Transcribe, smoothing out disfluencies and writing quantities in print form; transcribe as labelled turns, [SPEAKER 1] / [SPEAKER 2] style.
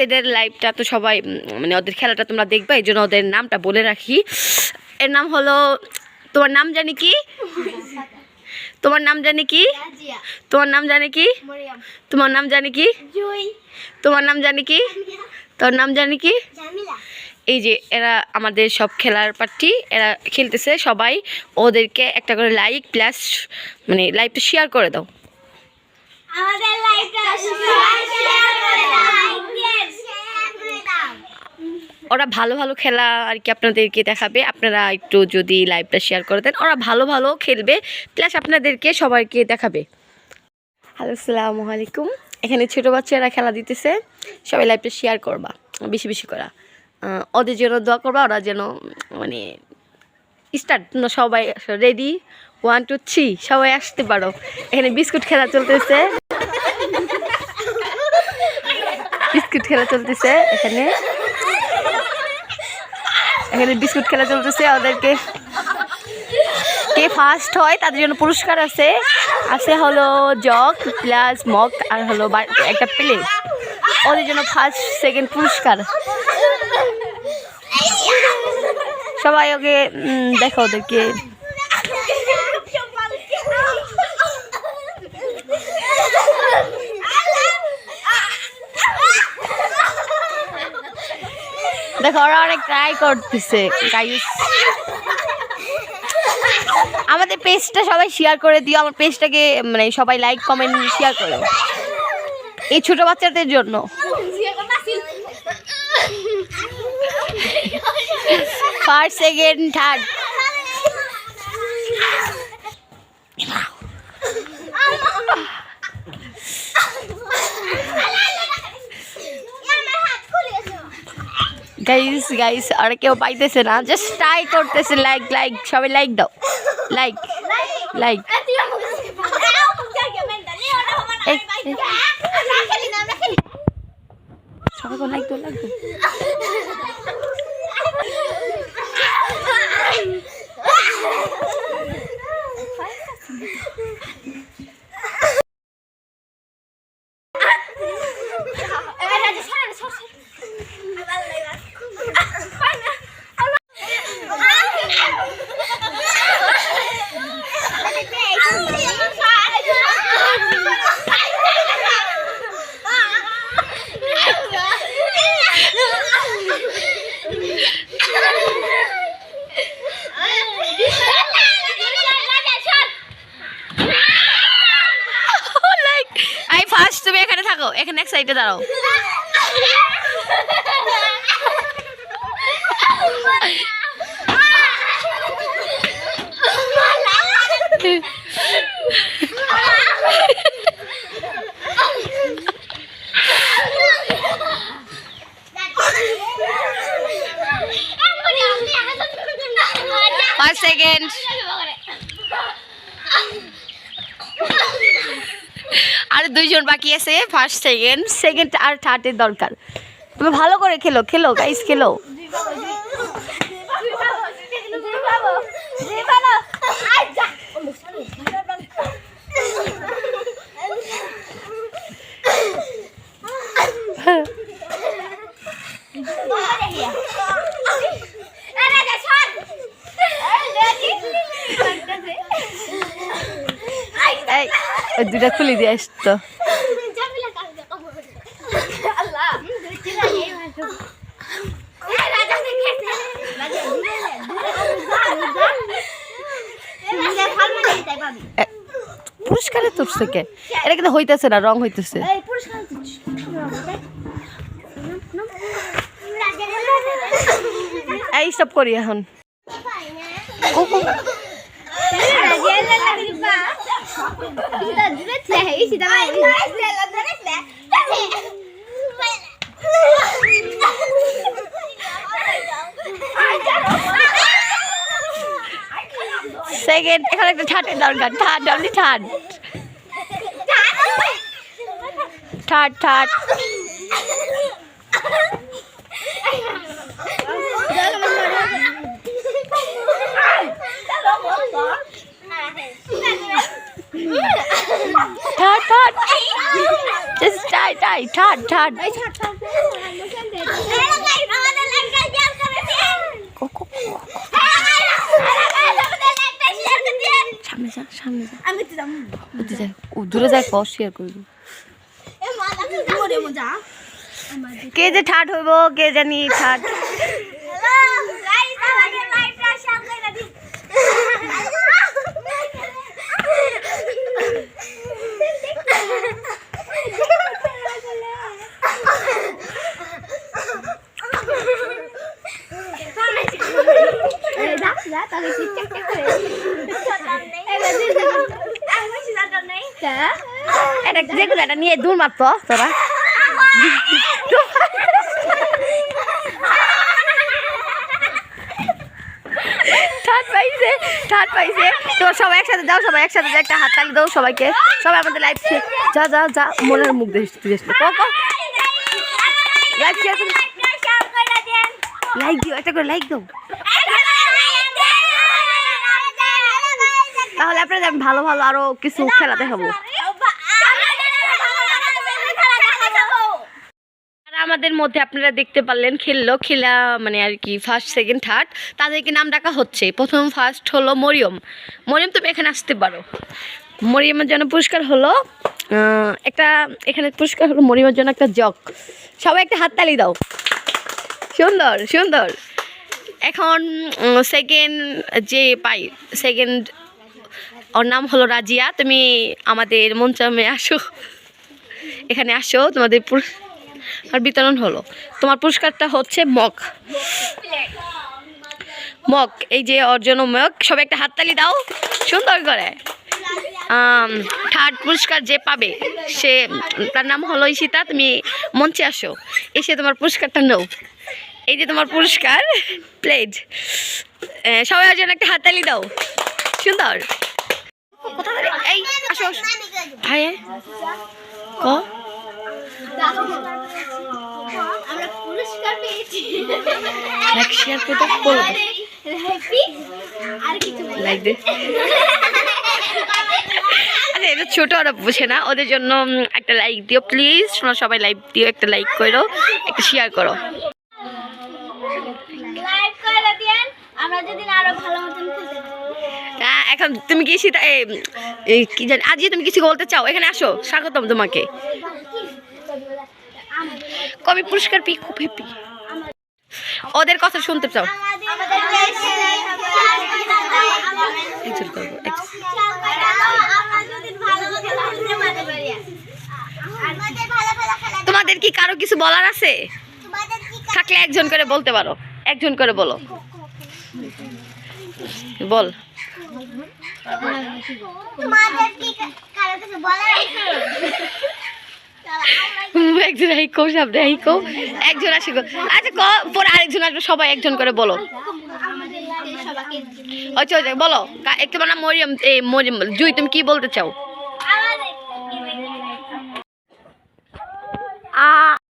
[SPEAKER 1] এদের লাইভটা তো সবাই মানে ওদের খেলাটা তোমরা দেখবে, এই জন্য ওদের নামটা বলে রাখি। এর নাম হলো, তোমার নাম জানি কি? তোমার নাম জানি কি? তোমার নাম জানি কি? তোমার নাম জানি কি? তোমার নাম জানি কি? তোর নাম জানি কি? এই যে এরা আমাদের সব খেলার পার্টি, এরা খেলতেছে। সবাই ওদেরকে একটা করে লাইক প্লাস মানে লাইভটা শেয়ার করে দাও।
[SPEAKER 2] আমাদের লাইভটা শেয়ার করে দাও।
[SPEAKER 1] ওরা ভালো ভালো খেলা আর কি আপনাদেরকে দেখাবে, আপনারা একটু যদি লাইভটা শেয়ার করে দেন ওরা ভালো ভালো খেলবে প্লাস আপনাদেরকে সবাইকে দেখাবে। হ্যালো, আসসালামু আলাইকুম। এখানে ছোটো বাচ্চারা খেলা দিতেছে, সবাই লাইভটা শেয়ার করবা, বেশি বেশি করা। ওদের জন্য দোয়া করবা, ওরা যেন মানে স্টার্ট। সবাই রেডি, 1 2 3 সবাই আসতে পারো। এখানে বিস্কুট খেলা চলতেছে, বিস্কুট খেলা চলতেছে এখানে বিস্কুট খেলা চলতেছে। ওদেরকে কে ফার্স্ট হয় তাদের জন্য পুরস্কার আছে, হলো জগ প্লাস মগ আর হলো একটা প্লেট। ওদের জন্য ফার্স্ট সেকেন্ড পুরস্কার। সবাই ওকে দেখো, ওদেরকে দেখো ওরা অনেক ট্রাই করতেছে গাইস। আমাদের পেজটা সবাই শেয়ার করে দিও, আমার পেজটাকে মানে সবাই লাইক কমেন্ট শেয়ার করো এই ছোট বাচ্চাদের জন্য। First second third guys guys আর কেউ পাইতেছে না, জাস্ট ট্রাই করতেছে। লাইক লাইক সবাই লাইক দাও, লাইক লাইক। সবাই লাইক দাও, লাইক দাও। তুমি এখানে থাকো, এখানে এক সাইডে দাঁড়াও। First second আর দুইজন বাকি আছে। ফার্স্ট সেকেন্ড আর থার্ডের দরকার। তুমি ভালো করে খেলো, খেলো গাইস, খেলো। দুটা খুলে দিয়ে আসতো। পুরস্কারে তুলছে কে? এটা কিন্তু হইতেছে না, রং হইতেছে। এই সব করি এখন। সেকেন্ড এখানে একটা থার্ডের দরকার। Third only third third third third third just tie tie third third দূরে যায় শেয়ার করবি কে যে ঠাট হইব কে জানি ঠাট এটা যেগুলো এটা নিয়ে দূর মারতো তোরা ঠাট পাইছে তো সবাই একসাথে যাও সবাই একসাথে যাও একটা হাত তালি দাও সবাইকে সবাই আমাদের লাইভ যা যা যা মনের মুখ দেখতে লাইভ শেয়ার করো লাইক দিও একটা করে লাইক দাও তাহলে আপনাদের আমি ভালো ভালো আরো কিছু খেলা দেখাবো আমাদের মধ্যে আপনারা দেখতে পারলেন খেলা মানে আর কি ফার্স্ট সেকেন্ড থার্ড তাদেরকে নাম ডাকা হচ্ছে প্রথম ফার্স্ট হলো মরিয়ম তুমি এখানে আসতে পারো মরিয়মের জন্য পুরস্কার হলো একটা এখানে পুরস্কার হলো মরিয়মের জন্য একটা জগ সবাই একটা হাততালি দাও সুন্দর সুন্দর এখন সেকেন্ড যে পাই সেকেন্ড ওর নাম হলো রাজিয়া তুমি আমাদের মঞ্চে আসো এখানে আসো তোমাদের আর বিতরণ হলো তোমার পুরস্কারটা হচ্ছে মগ এই যে ওর জন্য মগ সবাই একটা হাততালি দাও সুন্দর করে থার্ড পুরস্কার যে পাবে সে তার নাম হলো ঈশিতা তুমি মঞ্চে আসো এসে তোমার পুরস্কারটা নাও এই যে তোমার পুরস্কার প্লেট সবাই ওর জন্য একটা হাততালি দাও সুন্দর এই আসো ভাই ক
[SPEAKER 2] আমরা পুরস্কার পেয়েছি
[SPEAKER 1] লাইক শেয়ার করে দাও বলো
[SPEAKER 2] হ্যাপি আর কিছু
[SPEAKER 1] লাইক দে আরে এটা ছোট ওরা বুঝে না ওদের জন্য একটা লাইক দিও প্লিজ সবাই লাইক দিও একটা লাইক করো একটা শেয়ার করো
[SPEAKER 2] লাইক করে দেন আমরা যদি আরো ভালো মতন খেলতে পারি
[SPEAKER 1] এখন তুমি কি সীতা কি জানি আজ তুমি কিছু বলতে চাও এখানে আসো স্বাগতম তোমাকে কবি পুরস্কার পেয়ে খুব হ্যাপি ওদের কথা শুনতে চাও তোমাদের কি কারো কিছু বলার আছে থাকলে একজন করে বলতে পারো একজন করে বলো বল
[SPEAKER 2] তোমাদের কি কারো কিছু বলার আছে
[SPEAKER 1] একজন হাইকো সামনে হাইকো একজন আসে আচ্ছা পরে আরেকজন আসবে সবাই একজন করে বলো আচ্ছা আচ্ছা বলো একটু না মরিয়ম মরিয়ম জুই তুমি কি বলতে চাও